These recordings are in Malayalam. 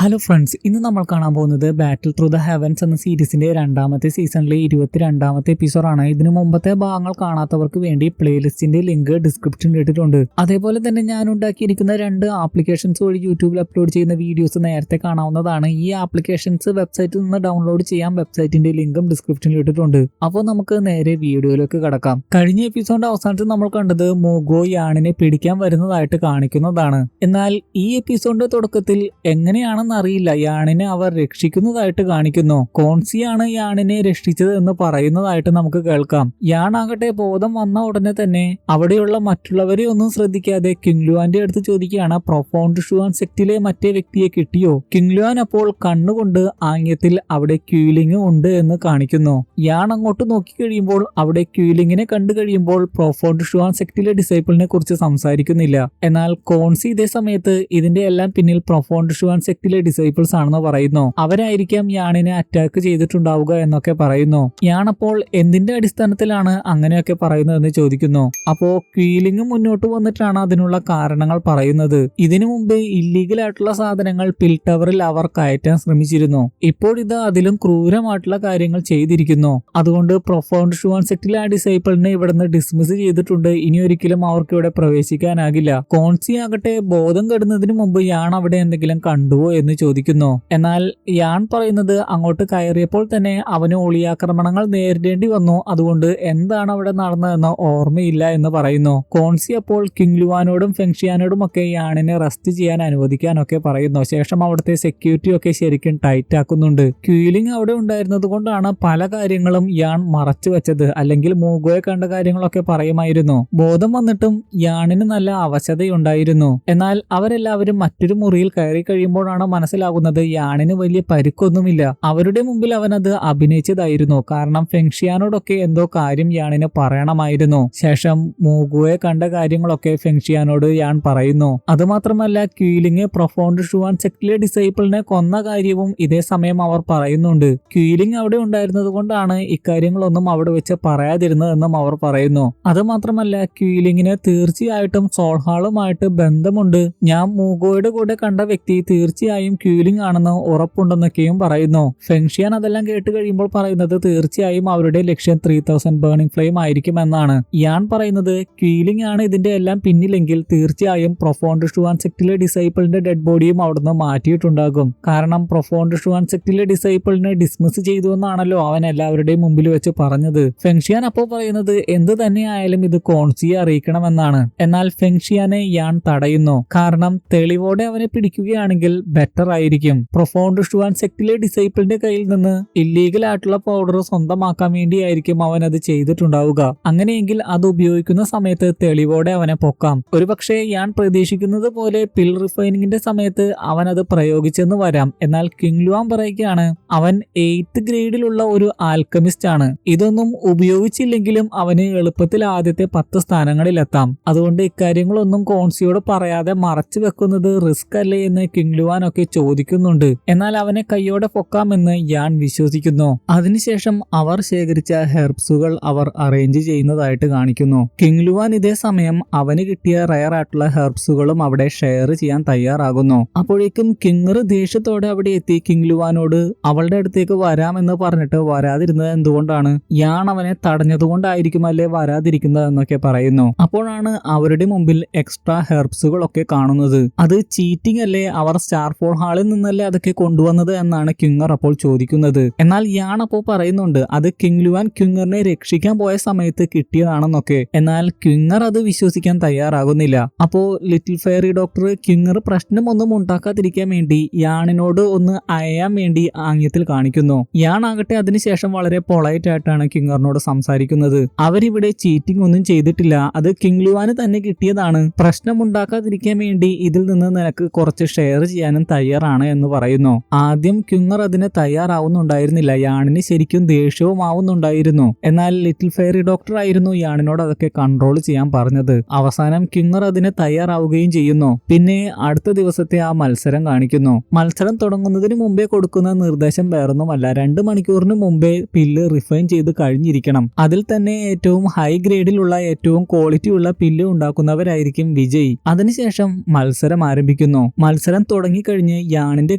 ഹലോ ഫ്രണ്ട്സ്, ഇന്ന് നമ്മൾ കാണാൻ പോകുന്നത് ബാറ്റിൽ ത്രൂ ദ ഹെവൻസ് എന്ന സീരീസിന്റെ രണ്ടാമത്തെ സീസണിലെ 22ാമത്തെ എപ്പിസോഡാണ്. ഇതിനു മുമ്പത്തെ ഭാഗങ്ങൾ കാണാത്തവർക്ക് വേണ്ടി പ്ലേലിസ്റ്റിന്റെ ലിങ്ക് ഡിസ്ക്രിപ്ഷനിൽ ഇട്ടിട്ടുണ്ട്. അതേപോലെ തന്നെ ഞാൻ ഉണ്ടാക്കിയിരിക്കുന്ന 2 ആപ്ലിക്കേഷൻസ് വഴി യൂട്യൂബിൽ അപ്ലോഡ് ചെയ്യുന്ന വീഡിയോസ് നേരത്തെ കാണാവുന്നതാണ്. ഈ ആപ്ലിക്കേഷൻസ് വെബ്സൈറ്റിൽ നിന്ന് ഡൗൺലോഡ് ചെയ്യാൻ വെബ്സൈറ്റിന്റെ ലിങ്കും ഡിസ്ക്രിപ്ഷനിൽ ഇട്ടിട്ടുണ്ട്. അപ്പോൾ നമുക്ക് നേരെ വീഡിയോയിലേക്ക് കടക്കാം. കഴിഞ്ഞ എപ്പിസോഡിന്റെ അവസാനത്തിൽ നമ്മൾ കണ്ടത് മോഗോ യാണിനെ പിടിക്കാൻ വരുന്നതായിട്ട് കാണിക്കുന്നതാണ്. എന്നാൽ ഈ എപ്പിസോഡിന്റെ തുടക്കത്തിൽ എങ്ങനെയാണ് അറിയില്ല, യാണിനെ അവർ രക്ഷിക്കുന്നതായിട്ട് കാണിക്കുന്നു. കോൺസിയാണ് യാണിനെ രക്ഷിച്ചത് എന്ന് പറയുന്നതായിട്ട് നമുക്ക് കേൾക്കാം. യാണാകട്ടെ ബോധം വന്ന ഉടനെ തന്നെ അവിടെയുള്ള മറ്റുള്ളവരെ ഒന്നും ശ്രദ്ധിക്കാതെ കിങ്ലുവാന്റെ അടുത്ത് ചോദിക്കുകയാണ്, പ്രൊഫൗണ്ട് ഷുവാൻ സെക്റ്റിലെ മറ്റേ വ്യക്തിയെ കിട്ടിയോ? കിങ്ലുവാൻ അപ്പോൾ കണ്ണുകൊണ്ട് ആംഗ്യത്തിൽ അവിടെ ക്യൂലിംഗ് ഉണ്ട് എന്ന് കാണിക്കുന്നു. യാൺ അങ്ങോട്ട് നോക്കി കഴിയുമ്പോൾ അവിടെ ക്യൂലിംഗിനെ കണ്ടു കഴിയുമ്പോൾ പ്രൊഫൗണ്ട് ഷുവാൻ സെക്റ്റിലെ ഡിസൈപ്പിളിനെ കുറിച്ച് സംസാരിക്കുന്നില്ല. എന്നാൽ കോൺസി ഇതേ സമയത്ത് ഇതിന്റെ എല്ലാം പിന്നിൽ പ്രൊഫൗണ്ട് ഷുവാൻ സെക്റ്റിലെ ഡിസൈപ്പിൾസ് ആണെന്ന് പറയുന്നു. അവരായിരിക്കാം യാണിനെ അറ്റാക്ക് ചെയ്തിട്ടുണ്ടാവുക എന്നൊക്കെ പറയുന്നു. യാൺ അപ്പോൾ എന്തിന്റെ അടിസ്ഥാനത്തിലാണ് അങ്ങനെയൊക്കെ പറയുന്നതെന്ന് ചോദിക്കുന്നു. അപ്പോ ക്യൂലിംഗ് മുന്നോട്ട് വന്നിട്ടാണ് അതിനുള്ള കാരണങ്ങൾ പറയുന്നത്. ഇതിനു മുമ്പ് ഇല്ലീഗൽ ആയിട്ടുള്ള സാധനങ്ങൾ പിൽ ടവറിൽ അവർ കയറ്റാൻ ശ്രമിച്ചിരുന്നു. ഇപ്പോഴിത് അതിലും ക്രൂരമായിട്ടുള്ള കാര്യങ്ങൾ ചെയ്തിരിക്കുന്നു. അതുകൊണ്ട് പ്രൊഫൗണ്ട് ഷുവാൻ സെക്റ്റിലെ ആ ഡിസൈപ്പിളിനെ ഇവിടുന്ന് ഡിസ്മിസ് ചെയ്തിട്ടുണ്ട്. ഇനി ഒരിക്കലും അവർക്ക് ഇവിടെ പ്രവേശിക്കാനാകില്ല. കോൺസി ആകട്ടെ ബോധം കെടുന്നതിന് മുമ്പ് യാൺ അവിടെ എന്തെങ്കിലും കണ്ടുവോ എന്ന് ചോദിക്കുന്നു. എന്നാൽ യാൺ പറയുന്നത് അങ്ങോട്ട് കയറിയപ്പോൾ തന്നെ അവന് ഒളിയാക്രമണങ്ങൾ നേരിടേണ്ടി വന്നു, അതുകൊണ്ട് എന്താണ് അവിടെ നടന്നതെന്ന് ഓർമ്മയില്ല എന്ന് പറയുന്നു. കോൺസി അപ്പോൾ കിങ്ലുവാനോടും ഫെങ്ഷിയാനോടും ഒക്കെ യാണിനെ റെസ്റ്റ് ചെയ്യാൻ അനുവദിക്കാനൊക്കെ പറയുന്നു. ശേഷം അവിടുത്തെ സെക്യൂരിറ്റി ഒക്കെ ശരിക്കും ടൈറ്റ് ആക്കുന്നുണ്ട്. ക്യൂലിംഗ് അവിടെ ഉണ്ടായിരുന്നത് കൊണ്ടാണ് പല കാര്യങ്ങളും യാൺ മറച്ചു വെച്ചത്. അല്ലെങ്കിൽ മൂഗോയെ കണ്ട കാര്യങ്ങളൊക്കെ പറയുമായിരുന്നു. ബോധം വന്നിട്ടും യാണിന് നല്ല അവശതയുണ്ടായിരുന്നു. എന്നാൽ അവരെല്ലാവരും മറ്റൊരു മുറിയിൽ കയറി കഴിയുമ്പോഴാണ് മനസ്സിലാകുന്നത് യാണിന് വലിയ പരിക്കൊന്നുമില്ല. അവരുടെ മുമ്പിൽ അവനത് അഭിനയിച്ചതായിരുന്നു. കാരണം ഫെങ്ഷിയാനോടൊക്കെ എന്തോ കാര്യം യാണിന് പറയണമായിരുന്നു. ശേഷം മൂഗുയെ കണ്ട കാര്യങ്ങളൊക്കെ ഫെങ്ഷിയാനോട് യാൺ പറയുന്നു. അതുമാത്രമല്ല ക്യൂലിംഗ് പ്രൊഫൗണ്ട് ഷുവാൻ സെക്റ്റിലെ ഡിസൈപ്പിളിനെ കൊന്ന കാര്യവും ഇതേ സമയം അവർ പറയുന്നുണ്ട്. ക്യൂലിംഗ് അവിടെ ഉണ്ടായിരുന്നത് കൊണ്ടാണ് ഇക്കാര്യങ്ങളൊന്നും അവിടെ വെച്ച് പറയാതിരുന്നതെന്നും അവർ പറയുന്നു. അതുമാത്രമല്ല ക്യൂലിംഗിന് തീർച്ചയായിട്ടും സോൾഹാളുമായിട്ട് ബന്ധമുണ്ട്. ഞാൻ മൂഗോയുടെ കൂടെ കണ്ട വ്യക്തി തീർച്ചയായും ക്യൂലിംഗ് ആണെന്ന് ഉറപ്പുണ്ടെന്നൊക്കെയും പറയുന്നു. ഫെങ്ഷിയാൻ അതെല്ലാം കേട്ട് കഴിയുമ്പോൾ പറയുന്നത് തീർച്ചയായും അവരുടെ ലക്ഷ്യം 3000 ബേണിംഗ് ഫ്ലെയിം ആയിരിക്കും എന്നാണ്. യാൺ പറയുന്നത് ക്യൂലിംഗ് ആണ് ഇതിന്റെ എല്ലാം പിന്നിലെങ്കിൽ തീർച്ചയായും പ്രൊഫൗണ്ട് ഷുവാൻ സെക്റ്റിലെ ഡിസൈപ്പിളിന്റെ ഡെഡ് ബോഡിയും അവിടുന്ന് മാറ്റിയിട്ടുണ്ടാകും. കാരണം പ്രൊഫൗണ്ട് ഷുവാൻ സെക്റ്റിലെ ഡിസൈപ്പിളിനെ ഡിസ്മിസ് ചെയ്തു എന്നാണല്ലോ അവൻ എല്ലാവരുടെയും മുമ്പിൽ വെച്ച് പറഞ്ഞത്. ഫെങ്ഷിയാൻ അപ്പോൾ പറയുന്നത് എന്ത് തന്നെയായാലും ഇത് കോൺസിയെ അറിയിക്കണമെന്നാണ്. എന്നാൽ ഫെങ്ഷിയാനെ യാൺ തടയുന്നു. കാരണം തെളിവോടെ അവനെ പിടിക്കുകയാണെങ്കിൽ ബെറ്റർ ആയിരിക്കും. പ്രൊഫൗണ്ട് ഷുവാൻ സെക്റ്റിലെ ഡിസൈപ്പിളിന്റെ കയ്യിൽ നിന്ന് ഇല്ലീഗൽ ആയിട്ടുള്ള പൗഡർ സ്വന്തമാക്കാൻ വേണ്ടിയായിരിക്കും അവൻ അത് ചെയ്തിട്ടുണ്ടാവുക. അങ്ങനെയെങ്കിൽ അത് ഉപയോഗിക്കുന്ന സമയത്ത് തെളിവോടെ അവനെ പൊക്കാം. ഒരുപക്ഷെ യാൺ പ്രതീക്ഷിക്കുന്നത് പോലെ പിൽ റിഫൈനിങ്ങിന്റെ സമയത്ത് അവൻ അത് പ്രയോഗിച്ചെന്ന് വരാം. എന്നാൽ കിങ്ലുവാൻ പറയുകയാണ് അവൻ 8th ഗ്രേഡിലുള്ള ഒരു ആൽക്കമിസ്റ്റ് ആണ്. ഇതൊന്നും ഉപയോഗിച്ചില്ലെങ്കിലും അവന് എളുപ്പത്തിൽ ആദ്യത്തെ 10 സ്ഥാനങ്ങളിലെത്താം. അതുകൊണ്ട് ഇക്കാര്യങ്ങളൊന്നും കോൺസിയോട് പറയാതെ മറച്ചു വെക്കുന്നത് റിസ്ക് അല്ലേ എന്ന് കിങ്ലുവാൻ ഒക്കെ ചോദിക്കുന്നുണ്ട്. എന്നാൽ അവനെ കൈയോടെ പൊക്കാമെന്ന് യാൺ വിശ്വസിക്കുന്നു. അതിനുശേഷം അവർ ശേഖരിച്ച ഹെർബ്സുകൾ അവർ അറേഞ്ച് ചെയ്യുന്നതായിട്ട് കാണിക്കുന്നു. കിങ്ലുവാൻ ഇതേ സമയം അവന് കിട്ടിയ റയർ ആയിട്ടുള്ള ഹെർബ്സുകളും അവിടെ ഷെയർ ചെയ്യാൻ തയ്യാറാകുന്നു. അപ്പോഴേക്കും കിങ്ങർ ദേഷ്യത്തോടെ അവിടെ എത്തി കിങ്ലുവാനോട് അവളുടെ അടുത്തേക്ക് വരാമെന്ന് പറഞ്ഞിട്ട് വരാതിരുന്നത് എന്തുകൊണ്ടാണ്? യാൺ അവനെ തടഞ്ഞതുകൊണ്ടായിരിക്കും അല്ലേ വരാതിരിക്കുന്നത് എന്നൊക്കെ പറയുന്നു. അപ്പോഴാണ് അവരുടെ മുമ്പിൽ എക്സ്ട്രാ ഹെർബ്സുകളൊക്കെ കാണുന്നത്. അത് ചീറ്റിംഗ് അല്ലേ? അവർ സ്റ്റാർഫോൾ ഹാളിൽ നിന്നല്ലേ അതൊക്കെ കൊണ്ടുവന്നത് എന്നാണ് ക്യുങ്ങർ അപ്പോൾ ചോദിക്കുന്നത്. എന്നാൽ യാൺ അപ്പോൾ പറയുന്നുണ്ട് അത് കിങ്ലുവാൻ ക്യുങ്ങറിനെ രക്ഷിക്കാൻ പോയ സമയത്ത് കിട്ടിയതാണെന്നൊക്കെ. എന്നാൽ ക്യുങ്ങർ അത് വിശ്വസിക്കാൻ തയ്യാറാകുന്നില്ല. അപ്പോ ലിറ്റിൽ ഫെയറി ഡോക്ടർ ക്യുങ്ങർ പ്രശ്നമൊന്നും ഉണ്ടാക്കാതിരിക്കാൻ വേണ്ടി യാണിനോട് ഒന്ന് അയയാൻ വേണ്ടി ആംഗ്യത്തിൽ കാണിക്കുന്നു. യാൺ ആകട്ടെ അതിനുശേഷം വളരെ പൊളൈറ്റ് ആയിട്ടാണ് ക്യുങ്ങറിനോട് സംസാരിക്കുന്നത്. അവരിവിടെ ചീറ്റിംഗ് ഒന്നും ചെയ്തിട്ടില്ല, അത് കിങ്ലുവാന് തന്നെ കിട്ടിയതാണ്. പ്രശ്നമുണ്ടാക്കാതിരിക്കാൻ വേണ്ടി ഇതിൽ നിന്ന് നിനക്ക് കുറച്ച് ഷെയർ ചെയ്യാനും തയ്യാറാണ് എന്ന് പറയുന്നു. ആദ്യം ക്യുങ്ങർ അതിന് തയ്യാറാവുന്നുണ്ടായിരുന്നില്ല. യാണിന് ശരിക്കും ദേഷ്യവും ആവുന്നുണ്ടായിരുന്നു. എന്നാൽ ലിറ്റിൽ ഫെയറി ഡോക്ടർ ആയിരുന്നു യാണിനോട് അതൊക്കെ കൺട്രോൾ ചെയ്യാൻ പറഞ്ഞത്. അവസാനം ക്യുങ്ങർ അതിന് തയ്യാറാവുകയും ചെയ്യുന്നു. പിന്നെ അടുത്ത ദിവസത്തെ ആ മത്സരം കാണിക്കുന്നു. മത്സരം തുടങ്ങുന്നതിന് മുമ്പേ കൊടുക്കുന്ന നിർദ്ദേശം വേറൊന്നുമല്ല, 2 മണിക്കൂറിന് മുമ്പേ പില്ല് റിഫൈൻ ചെയ്ത് കഴിഞ്ഞിരിക്കണം. അതിൽ തന്നെ ഏറ്റവും ഹൈ ഗ്രേഡിലുള്ള ഏറ്റവും ക്വാളിറ്റി ഉള്ള പില്ല് ഉണ്ടാക്കുന്നവരായിരിക്കും വിജയി. അതിനുശേഷം മത്സരം ആരംഭിക്കുന്നു. മത്സരം തുടങ്ങിക്കഴിഞ്ഞ് ക്യൂലിങ് യാണിന്റെ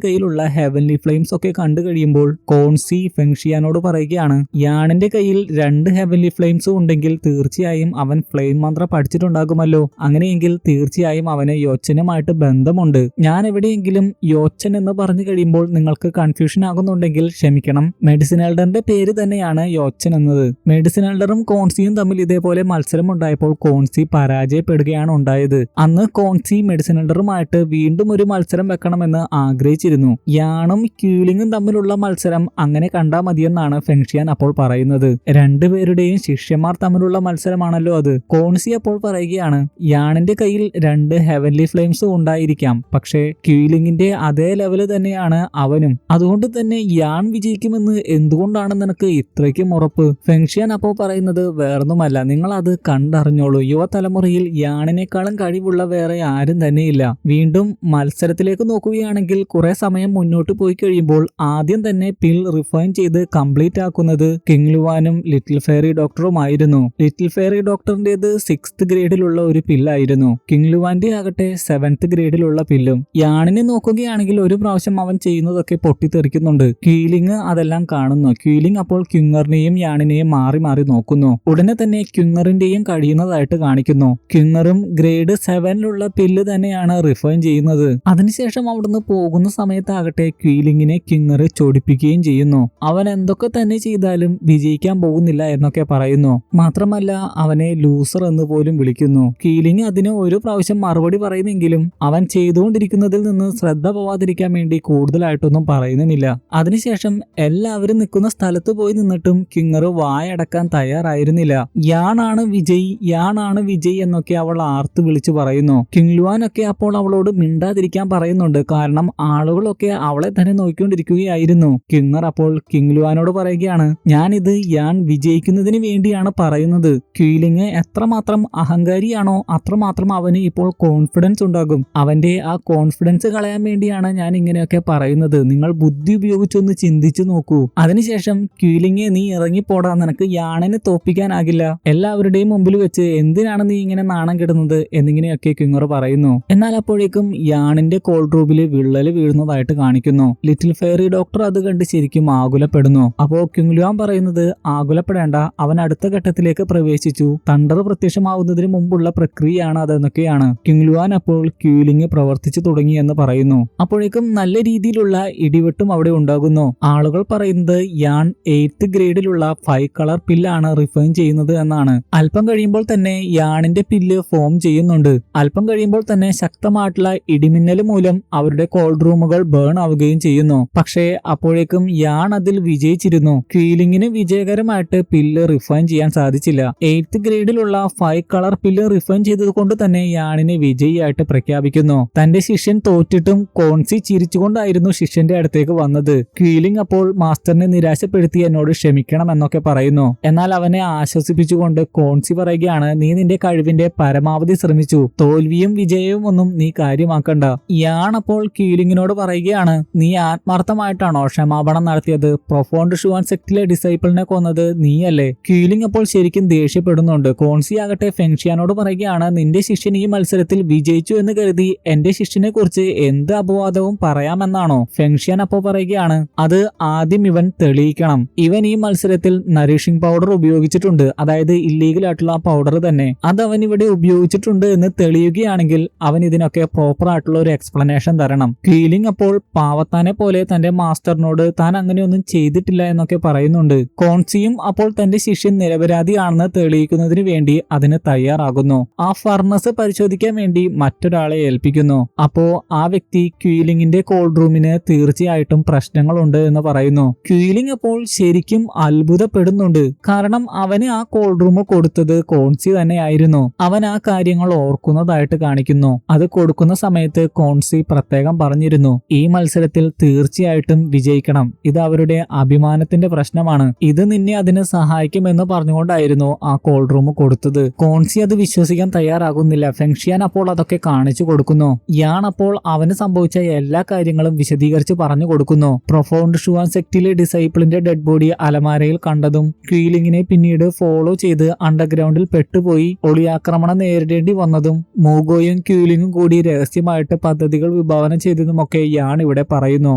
കയ്യിലുള്ള ഹെവൻലി ഫ്ലെയിംസ് ഒക്കെ കണ്ടു കഴിയുമ്പോൾ കോൺസി ഫെങ്ഷിയാനോട് പറയുകയാണ്, യാണിന്റെ കയ്യിൽ 2 ഹെവൻലി ഫ്ലെയിംസും ഉണ്ടെങ്കിൽ തീർച്ചയായും അവൻ ഫ്ലെയിം മന്ത്രം പഠിച്ചിട്ടുണ്ടാകുമല്ലോ. അങ്ങനെയെങ്കിൽ തീർച്ചയായും അവന് യോച്ചനുമായിട്ട് ബന്ധമുണ്ട്. ഞാൻ എവിടെയെങ്കിലും യോച്ചൻ എന്ന് പറഞ്ഞു കഴിയുമ്പോൾ നിങ്ങൾക്ക് കൺഫ്യൂഷൻ ആകുന്നുണ്ടെങ്കിൽ ക്ഷമിക്കണം. മെഡിസിൻ എൽഡറിന്റെ പേര് തന്നെയാണ് യോച്ചൻ എന്നത്. മെഡിസിൻ എൽഡറും കോൺസിയും തമ്മിൽ ഇതേപോലെ മത്സരം ഉണ്ടായപ്പോൾ കോൺസി പരാജയപ്പെടുകയാണ് ഉണ്ടായത്. അന്ന് കോൺസി മെഡിസിൻ എൽഡറുമായിട്ട് വീണ്ടും ഒരു മത്സരം വെക്കണമെന്ന് ആഗ്രഹിച്ചിരുന്നു. യാണും ക്യൂലിങ്ങും തമ്മിലുള്ള മത്സരം അങ്ങനെ കണ്ടാൽ മതിയെന്നാണ് ഫെങ്ഷിയാൻ അപ്പോൾ പറയുന്നത്. രണ്ടുപേരുടെയും ശിഷ്യന്മാർ തമ്മിലുള്ള മത്സരമാണല്ലോ അത്. കോൺസി അപ്പോൾ പറയുകയാണ്, യാണിന്റെ കയ്യിൽ 2 ഹെവൻലി ഫ്ലെയിംസും ഉണ്ടായിരിക്കാം, പക്ഷേ ക്യൂലിങ്ങിന്റെ അതേ ലെവല് തന്നെയാണ് അവനും. അതുകൊണ്ട് തന്നെ യാൺ വിജയിക്കുമെന്ന് എന്തുകൊണ്ടാണ് നിനക്ക് ഇത്രയ്ക്കും ഉറപ്പ്? ഫെങ്ഷിയാൻ അപ്പോൾ പറയുന്നത് വേറൊന്നുമല്ല, നിങ്ങൾ അത് കണ്ടറിഞ്ഞോളൂ. യുവതലമുറയിൽ യാണിനേക്കാളും കഴിവുള്ള വേറെ ആരും തന്നെയില്ല. വീണ്ടും മത്സരത്തിലേക്ക് നോക്കുകയാണെങ്കിൽ കുറെ സമയം മുന്നോട്ട് പോയി കഴിയുമ്പോൾ ആദ്യം തന്നെ പിൽ റിഫൈൻ ചെയ്ത് കംപ്ലീറ്റ് ആക്കുന്നത് കിങ് ലുവാനും ലിറ്റിൽ ഫെയറി ഡോക്ടറുമായിരുന്നു. ലിറ്റിൽ ഫെയറി ഡോക്ടറിന്റേത് 6th ഗ്രേഡിലുള്ള ഒരു പില്ലായിരുന്നു. കിങ് ലുവാന്റെ ആകട്ടെ 7th ഗ്രേഡിലുള്ള പില്ലും. യാണിനെ നോക്കുകയാണെങ്കിൽ ഒരു പ്രാവശ്യം അവൻ ചെയ്യുന്നതൊക്കെ പൊട്ടിത്തെറിക്കുന്നുണ്ട്. ക്യൂലിങ് അതെല്ലാം കാണുന്നു. ക്യൂലിങ് അപ്പോൾ ക്യുങ്ങറിനെയും യാണിനെയും മാറി മാറി നോക്കുന്നു. ഉടനെ തന്നെ ക്യുങ്ങറിന്റെയും കഴിയുന്നതായിട്ട് കാണിക്കുന്നു. ക്യുങ്ങറും ഗ്രേഡ് 7ലുള്ള പില്ല് തന്നെയാണ് റിഫൈൻ ചെയ്യുന്നത്. അതിനുശേഷം അവിടുന്ന് പോകുന്ന സമയത്താകട്ടെ ക്യൂലിങ്ങിനെ ക്യുങ്ങർ ചൊടിപ്പിക്കുകയും ചെയ്യുന്നു. അവൻ എന്തൊക്കെ തന്നെ ചെയ്താലും വിജയിക്കാൻ പോകുന്നില്ല എന്നൊക്കെ പറയുന്നു. മാത്രമല്ല അവനെ ലൂസർ എന്ന് പോലും വിളിക്കുന്നു. ക്യൂലിങ് അതിന് ഒരു പ്രാവശ്യം മറുപടി പറയുമെങ്കിലും അവൻ ചെയ്തുകൊണ്ടിരിക്കുന്നതിൽ നിന്ന് ശ്രദ്ധ പോവാതിരിക്കാൻ വേണ്ടി കൂടുതലായിട്ടൊന്നും പറയുന്നുമില്ല. അതിനുശേഷം എല്ലാവരും നിൽക്കുന്ന സ്ഥലത്ത് പോയി നിന്നിട്ടും ക്യുങ്ങർ വായടക്കാൻ തയ്യാറായിരുന്നില്ല. യാണാണ് വിജയ്, യാണാണ് വിജയ് എന്നൊക്കെ അവൾ ആർത്ത് വിളിച്ചു പറയുന്നു. കിങ് ലുവാനൊക്കെ അപ്പോൾ അവളോട് മിണ്ടാതിരിക്കാൻ പറയുന്നുണ്ട്. കാരണം ആളുകളൊക്കെ അവളെ തന്നെ നോക്കിക്കൊണ്ടിരിക്കുകയായിരുന്നു. ക്യുങ്ങർ അപ്പോൾ കിങ് ലുവാനോട് പറയുകയാണ്, ഞാനിത് യാൺ വിജയിക്കുന്നതിന് വേണ്ടിയാണ് പറയുന്നത്. ക്യൂലിങ് എത്രമാത്രം അഹങ്കാരിയാണോ അത്രമാത്രം അവന് ഇപ്പോൾ കോൺഫിഡൻസ് ഉണ്ടാകും. അവന്റെ ആ കോൺഫിഡൻസ് കളയാൻ വേണ്ടിയാണ് ഞാൻ ഇങ്ങനെയൊക്കെ പറയുന്നത്. നിങ്ങൾ ബുദ്ധി ഉപയോഗിച്ചൊന്ന് ചിന്തിച്ചു നോക്കൂ. അതിനുശേഷം ക്യൂലിങ് നീ ഇറങ്ങിപ്പോടാ, നിനക്ക് യാണിനെ തോപ്പിക്കാനാകില്ല. എല്ലാവരുടെയും മുമ്പിൽ വെച്ച് എന്തിനാണ് നീ ഇങ്ങനെ നാണം കെടുന്നത് എന്നിങ്ങനെയൊക്കെ ക്യുങ്ങർ പറയുന്നു. എന്നാൽ അപ്പോഴേക്കും യാണിന്റെ കോൾഡ് റൂമിൽ വിള്ളല് വീഴുന്നതായിട്ട് കാണിക്കുന്നു. ലിറ്റിൽ ഫെയറി ഡോക്ടർ അത് കണ്ട് ശരിക്കും ആകുലപ്പെടുന്നു. അപ്പോ കിങ് ലുവാൻ പറയുന്നത്, ആകുലപ്പെടേണ്ട, അവൻ അടുത്ത ഘട്ടത്തിലേക്ക് പ്രവേശിച്ചു. തണ്ടർ പ്രത്യക്ഷമാവുന്നതിന് മുമ്പുള്ള പ്രക്രിയയാണ് അതെന്നൊക്കെയാണ്. കിങ് ലുവാൻ അപ്പോൾ ക്യൂലിങ് പ്രവർത്തിച്ചു തുടങ്ങി എന്ന് പറയുന്നു. അപ്പോഴേക്കും നല്ല രീതിയിലുള്ള ഇടിവെട്ടും അവിടെ ഉണ്ടാകുന്നു. ആളുകൾ പറയുന്നത് യാൺ 8th ഗ്രേഡിലുള്ള 5 കളർ പില്ലാണ് റിഫൈൻ ചെയ്യുന്നത് എന്നാണ്. അല്പം കഴിയുമ്പോൾ തന്നെ യാണിന്റെ പില്ല് ഫോം ചെയ്യുന്നുണ്ട്. അല്പം കഴിയുമ്പോൾ തന്നെ ശക്തമായിട്ടുള്ള ഇടിമിന്നൽ മൂലം അവരുടെ കോൾഡ് റൂമുകൾ ബേൺ ആവുകയും ചെയ്യുന്നു. പക്ഷേ അപ്പോഴേക്കും യാൺ അതിൽ വിജയിച്ചിരുന്നു. ക്യൂലിങ്ങിന് വിജയകരമായിട്ട് പില്ല് റിഫൈൻ ചെയ്യാൻ സാധിച്ചില്ല. 8th ഗ്രേഡിലുള്ള 5 കളർ പില്ല് റിഫൈൻ ചെയ്തത് കൊണ്ട് തന്നെ യാണിനെ വിജയിയായിട്ട് പ്രഖ്യാപിക്കുന്നു. തന്റെ ശിഷ്യൻ തോറ്റിട്ടും കോൺസി ചിരിച്ചുകൊണ്ടായിരുന്നു ശിഷ്യന്റെ അടുത്തേക്ക് വന്നത്. ക്യൂലിങ് അപ്പോൾ മാസ്റ്ററിനെ നിരാശപ്പെടുത്തി എന്നോട് ക്ഷമിക്കണം എന്നൊക്കെ പറയുന്നു. എന്നാൽ അവനെ ആശ്വസിപ്പിച്ചുകൊണ്ട് കോൺസി പറയുകയാണ്, നീ നിന്റെ കഴിവിന്റെ പരമാവധി ശ്രമിച്ചു, തോൽവിയും വിജയവും ഒന്നും നീ കാര്യമാക്കണ്ട. യാൺ അപ്പോൾ ക്യൂലിങ്ങിനോട് പറയുകയാണ്, നീ ആത്മാർത്ഥമായിട്ടാണോ ക്ഷമാപണം നടത്തിയത്? പ്രൊഫോണ്ട് ഷുവാൻ സെക്റ്റിലെ ഡിസൈപ്പിളിനെ കൊന്നത് നീയല്ലേ? ക്യൂലിങ് അപ്പോൾ ശരിക്കും ദേഷ്യപ്പെടുന്നുണ്ട്. കോൺസി ആകട്ടെ ഫെങ്ഷിയാനോട് പറയുകയാണ്, നിന്റെ ശിഷ്യൻ ഈ മത്സരത്തിൽ വിജയിച്ചു എന്ന് കരുതി എന്റെ ശിഷ്യനെ കുറിച്ച് എന്ത് അപവാദവും പറയാമെന്നാണോ? ഫെങ്ഷിയാൻ അപ്പോൾ പറയുകയാണ്, അത് ആദ്യം ഇവൻ തെളിയിക്കണം. ഇവൻ ഈ മത്സരത്തിൽ നറിഷിംഗ് പൗഡർ ഉപയോഗിച്ചിട്ടുണ്ട്, അതായത് ഇല്ലീഗൽ ആയിട്ടുള്ള പൗഡർ തന്നെ, അത് അവൻ ഇവിടെ ഉപയോഗിച്ചിട്ടുണ്ട് എന്ന് തെളിയുകയാണെങ്കിൽ അവൻ ഇതിനൊക്കെ പ്രോപ്പർ ആയിട്ടുള്ള ഒരു എക്സ്പ്ലനേഷൻ തരണം. ക്യൂലിങ് അപ്പോൾ പാവത്താനെ പോലെ തന്റെ മാസ്റ്ററിനോട് താൻ അങ്ങനെയൊന്നും ചെയ്തിട്ടില്ല എന്നൊക്കെ പറയുന്നുണ്ട്. കോൺസിയും അപ്പോൾ തന്റെ ശിഷ്യൻ നിരപരാധിയാണെന്ന് തെളിയിക്കുന്നതിന് വേണ്ടി അതിന് തയ്യാറാകുന്നു. ആ ഫർണസ് പരിശോധിക്കാൻ വേണ്ടി മറ്റൊരാളെ ഏൽപ്പിക്കുന്നു. അപ്പോ ആ വ്യക്തി ക്യൂലിങ്ങിന്റെ കോൾഡ് റൂമിന് തീർച്ചയായിട്ടും പ്രശ്നങ്ങളുണ്ട് എന്ന് പറയുന്നു. ക്യൂലിങ് അപ്പോൾ ശരിക്കും അത്ഭുതപ്പെടുന്നുണ്ട്. കാരണം അവന് ആ കോൾഡ് റൂം കൊടുത്തത് കോൺസി തന്നെയായിരുന്നു. അവൻ ആ കാര്യങ്ങൾ ഓർക്കുന്നതായിട്ട് കാണിക്കുന്നു. അത് കൊടുക്കുന്ന സമയത്ത് കോൺസി പ്രത്യേകം പറഞ്ഞിരുന്നു, ഈ മത്സരത്തിൽ തീർച്ചയായിട്ടും വിജയിക്കണം, ഇത് അവരുടെ അഭിമാനത്തിന്റെ പ്രശ്നമാണ്, ഇത് നിന്നെ അതിന് സഹായിക്കുമെന്ന് പറഞ്ഞുകൊണ്ടായിരുന്നു ആ കോൾഡ് റൂം കൊടുത്തത്. കോൺസി അത് വിശ്വസിക്കാൻ തയ്യാറാകുന്നില്ല. ഫെങ്ഷിയാൻ അപ്പോൾ അതൊക്കെ കാണിച്ചു കൊടുക്കുന്നു. യാൺ അപ്പോൾ അവന് സംഭവിച്ച എല്ലാ കാര്യങ്ങളും വിശദീകരിച്ച് പറഞ്ഞു കൊടുക്കുന്നു. പ്രൊഫൗണ്ട് ഷുവാൻ സെക്റ്റിലെ ഡിസൈപ്പിളിന്റെ ഡെഡ് ബോഡി അലമാരയിൽ കണ്ടതും ക്യൂലിങ്ങിനെ പിന്നീട് ഫോളോ ചെയ്ത് അണ്ടർഗ്രൗണ്ടിൽ പെട്ടുപോയി ഒളിയാക്രമണം നേരിടേണ്ടി വന്നതും മൂഗോയും ക്യൂലിങ്ങും കൂടി രഹസ്യമായിട്ട് പദ്ധതികൾ വിഭാവന വാഗ്ദാനം ചെയ്തതുമൊക്കെ യാൺ ഇവിടെ പറയുന്നു.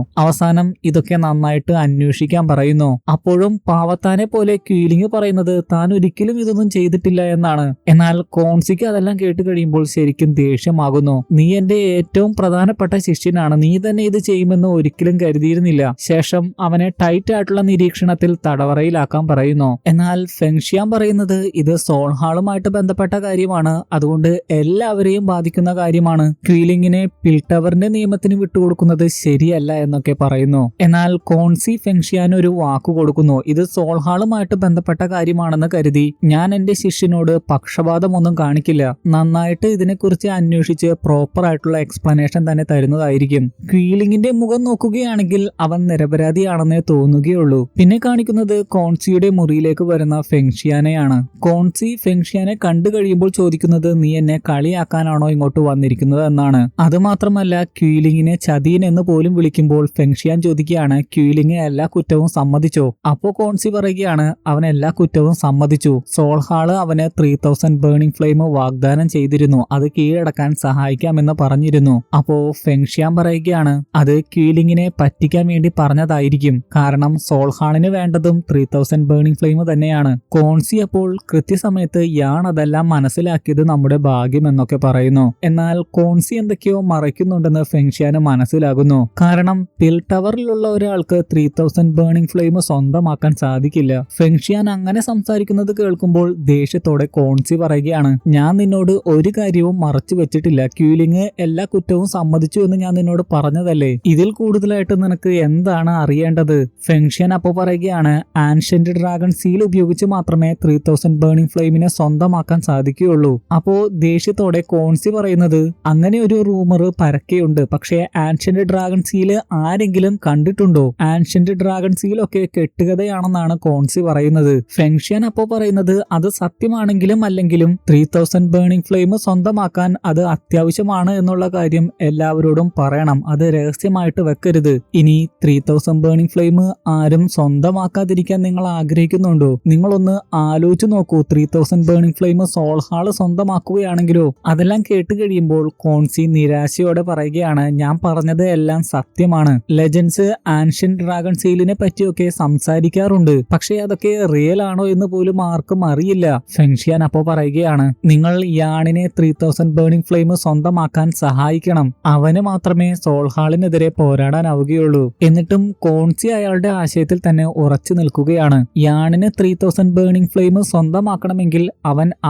അവസാനം ഇതൊക്കെ നന്നായിട്ട് അന്വേഷിക്കാൻ പറയുന്നു. അപ്പോഴും പാവത്താനെ പോലെ ക്യൂലിംഗ് പറയുന്നത് താൻ ഒരിക്കലും ഇതൊന്നും ചെയ്തിട്ടില്ല എന്നാണ്. എന്നാൽ കോൺസിക്ക് അതെല്ലാം കേട്ട് കഴിയുമ്പോൾ ശരിക്കും ദേഷ്യമാകുന്നു. നീ എന്റെ ഏറ്റവും പ്രധാനപ്പെട്ട ശിഷ്യനാണ്, നീ തന്നെ ഇത് ചെയ്യുമെന്ന് ഒരിക്കലും കരുതിയിരുന്നില്ല. ശേഷം അവനെ ടൈറ്റ് ആയിട്ടുള്ള നിരീക്ഷണത്തിൽ തടവറയിലാക്കാൻ പറയുന്നു. എന്നാൽ ഫെങ്ഷിയാൻ പറയുന്നത് ഇത് സോൾഹാളുമായിട്ട് ബന്ധപ്പെട്ട കാര്യമാണ്, അതുകൊണ്ട് എല്ലാവരെയും ബാധിക്കുന്ന കാര്യമാണ്. ക്യൂലിംഗിനെ പിൽട്ടവറിന്റെ നിയമത്തിന് വിട്ടുകൊടുക്കുന്നത് ശരിയല്ല എന്നൊക്കെ പറയുന്നു. എന്നാൽ കോൺസി ഫെങ്ഷിയാൻ ഒരു വാക്കു കൊടുക്കുന്നു. ഇത് സോൾഹാളുമായിട്ട് ബന്ധപ്പെട്ട കാര്യമാണെന്ന് കരുതി ഞാൻ എന്റെ ശിഷ്യനോട് പക്ഷപാതമൊന്നും കാണിക്കില്ല. നന്നായിട്ട് ഇതിനെക്കുറിച്ച് അന്വേഷിച്ച് പ്രോപ്പർ ആയിട്ടുള്ള എക്സ്പ്ലനേഷൻ തന്നെ തരുന്നതായിരിക്കും. ക്യൂലിംഗിന്റെ മുഖം നോക്കുകയാണെങ്കിൽ അവൻ നിരപരാധിയാണെന്നേ തോന്നുകയുള്ളൂ. പിന്നെ കാണിക്കുന്നത് കോൺസിയുടെ മുറിയിലേക്ക് വരുന്ന ഫെങ്ഷിയാനെയാണ്. കോൺസി ഫെങ്ഷിയാനെ കണ്ടു കഴിയുമ്പോൾ ചോദിക്കുന്നത് നീ എന്നെ കളിയാക്കാനാണോ ഇങ്ങോട്ട് വന്നിരിക്കുന്നത് എന്നാണ്. അതുമാത്രമല്ല ക്യൂലിംഗിനെ ചതിയൻ എന്ന് പോലും വിളിക്കുമ്പോൾ ഫെങ്ഷിയാൻ ചോദിക്കുകയാണ് ക്യൂലിംഗ് എല്ലാ കുറ്റവും സമ്മതിച്ചോ? അപ്പോ കോൺസി പറയുകയാണ് അവൻ എല്ലാ കുറ്റവും സമ്മതിച്ചു. സോൾഹാള് അവന് 3000 ബേണിംഗ് ഫ്ലെയിം വാഗ്ദാനം ചെയ്തിരുന്നു, അത് കീഴടക്കാൻ സഹായിക്കാമെന്ന് പറഞ്ഞിരുന്നു. അപ്പോ ഫെങ്ഷിയാൻ പറയുകയാണ് അത് ക്യൂലിംഗിനെ പറ്റിക്കാൻ വേണ്ടി പറഞ്ഞതായിരിക്കും, കാരണം സോൾഹാളിന് വേണ്ടതും 3000 ബേണിംഗ് ഫ്ലെയിം തന്നെയാണ്. കോൺസി അപ്പോൾ കൃത്യസമയത്ത് യാൺ അതെല്ലാം മനസ്സിലാക്കിയത് നമ്മുടെ ഭാഗ്യം എന്നൊക്കെ പറയുന്നു. എന്നാൽ കോൺസി എന്തൊക്കെയോ മറയ്ക്കുന്നുണ്ടെന്ന് ഫെങ്ഷിയാന് മനസ്സിലാകുന്നു. കാരണം പിൽ ടവറിലുള്ള ഒരാൾക്ക് 3000 ബേണിംഗ് ഫ്ലെയിം സ്വന്തമാക്കാൻ സാധിക്കില്ല. ഫെങ്ഷിയാൻ അങ്ങനെ സംസാരിക്കുന്നത് കേൾക്കുമ്പോൾ ദേഷ്യത്തോടെ കോൺസി പറയുകയാണ് ഞാൻ നിന്നോട് ഒരു കാര്യവും മറച്ചു വെച്ചിട്ടില്ല, ക്യൂലിംഗ് എല്ലാ കുറ്റവും സമ്മതിച്ചു എന്ന് ഞാൻ നിന്നോട് പറഞ്ഞതല്ലേ, ഇതിൽ കൂടുതലായിട്ട് നിനക്ക് എന്താണ് അറിയേണ്ടത്? ഫെങ്ഷിയാൻ അപ്പോൾ പറയുകയാണ് ആൻഷ്യന്റ് ഡ്രാഗൺ സീൽ ഉപയോഗിച്ച് മാത്രമേ 3000 ബേണിംഗ് ഫ്ലെയിമിനെ സ്വന്തമാക്കാൻ സാധിക്കുകയുള്ളൂ. അപ്പോ ദേഷ്യത്തോടെ കോൺസി പറയുന്നത് അങ്ങനെ ഒരു റൂമർ പരക്കെയുണ്ട്, പക്ഷേ ആൻഷ്യന്റ് ഡ്രാഗൺ സീല് ആരെങ്കിലും കണ്ടിട്ടുണ്ടോ? ആൻഷ്യന്റ് ഡ്രാഗൺ സീലൊക്കെ കെട്ടുകഥയാണെന്നാണ് കോൺസി പറയുന്നത്. ഫെങ്ഷിയാൻ അപ്പോ പറയുന്നത് അത് സത്യമാണെങ്കിലും അല്ലെങ്കിലും 3000 ബേണിംഗ് ഫ്ലെയിം സ്വന്തമാക്കാൻ അത് അത്യാവശ്യമാണ് എന്നുള്ള കാര്യം എല്ലാവരോടും പറയണം, അത് രഹസ്യമായിട്ട് വെക്കരുത്. ഇനി 3000 ബേണിംഗ് ഫ്ലെയിം ആരും സ്വന്തമാക്കാതിരിക്കാൻ നിങ്ങൾ ആഗ്രഹിക്കുന്നുണ്ടോ? നിങ്ങളൊന്ന് ആലോചിച്ച് നോക്കൂ, 3000 ബേണിംഗ് ഫ്ലെയിം സോൾഹാള് സ്വന്തമാക്കുകയാണെങ്കിലോ? അതെല്ലാം കേട്ട് കഴിയുമ്പോൾ കോൺസി നിരാശയോടെ പറയുകയാണ് ഞാൻ പറഞ്ഞത് എല്ലാം സത്യമാണ്. ലെജൻഡ്സ് ആൻഷ്യന്റ് ഡ്രാഗൺ സീലിനെ പറ്റിയൊക്കെ സംസാരിക്കാറുണ്ട്, പക്ഷേ അതൊക്കെ റിയൽ ആണോ എന്ന് പോലും ആർക്കും അറിയില്ല. ഫെങ്ഷിയാൻ അപ്പോ പറയുകയാണ് നിങ്ങൾ യാണിനെ 3000 ബേണിംഗ് ഫ്ലെയിം സ്വന്തമാക്കാൻ സഹായിക്കണം, അവന് മാത്രമേ സോൾഹാളിനെതിരെ പോരാടാനാവുകയുള്ളൂ. എന്നിട്ടും കോൺസി അയാളുടെ ആശയത്തിൽ തന്നെ ഉറച്ചു നിൽക്കുകയാണ്. യാണിന് 3000 ബേണിംഗ് ഫ്ലെയിം സ്വന്തമാക്കണമെങ്കിൽ